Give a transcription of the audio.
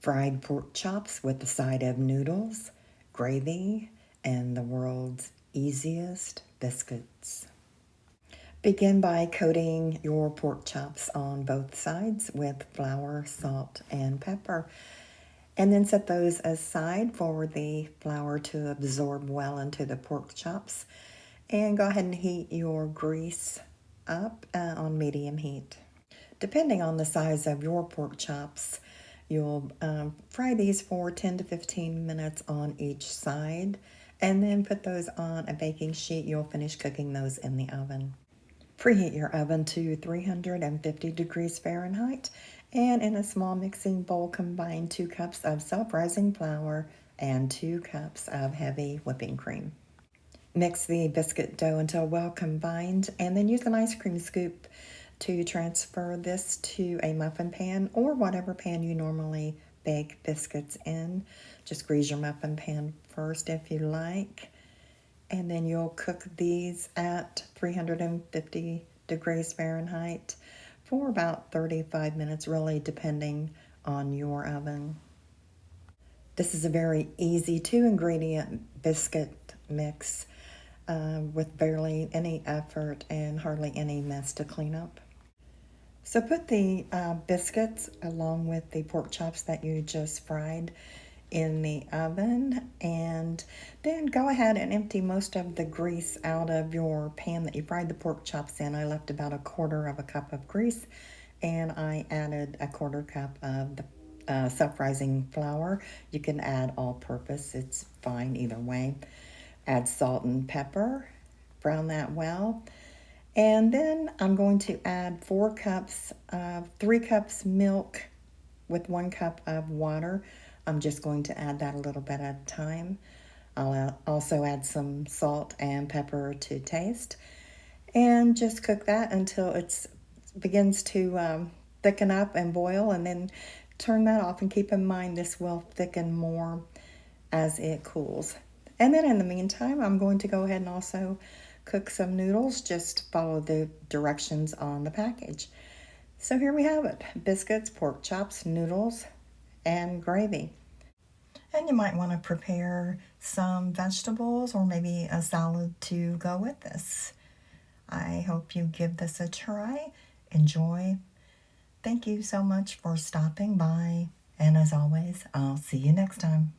fried pork chops with a side of noodles, gravy, and the world's easiest biscuits. Begin by coating your pork chops on both sides with flour, salt, and pepper. And then set those aside for the flour to absorb well into the pork chops. And go ahead and heat your grease up on medium heat. Depending on the size of your pork chops, you'll fry these for 10 to 15 minutes on each side, and then put those on a baking sheet. You'll finish cooking those in the oven. Preheat your oven to 350 degrees Fahrenheit, and in a small mixing bowl, combine 2 cups of self-rising flour and 2 cups of heavy whipping cream. Mix the biscuit dough until well combined, and then use an ice cream scoop to transfer this to a muffin pan or whatever pan you normally bake biscuits in. Just grease your muffin pan first if you like. And then you'll cook these at 350 degrees Fahrenheit for about 35 minutes, really depending on your oven. This is a very easy 2-ingredient biscuit mix with barely any effort and hardly any mess to clean up. So put the biscuits along with the pork chops that you just fried in the oven, and then go ahead and empty most of the grease out of your pan that you fried the pork chops in. I left about 1/4 cup of grease, and I added 1/4 cup of the self-rising flour. You can add all-purpose, it's fine either way. Add salt and pepper, brown that well, and then I'm going to add 3 cups milk with 1 cup of water. I'm just going to add that a little bit at a time. I'll also add some salt and pepper to taste, and just cook that until it begins to thicken up and boil, and then turn that off, and keep in mind this will thicken more as it cools. And then in the meantime, I'm going to go ahead and also cook some noodles. Just follow the directions on the package. So here we have it: biscuits, pork chops, noodles, and gravy. And you might want to prepare some vegetables or maybe a salad to go with this. I hope you give this a try. Enjoy. Thank you so much for stopping by. And as always, I'll see you next time.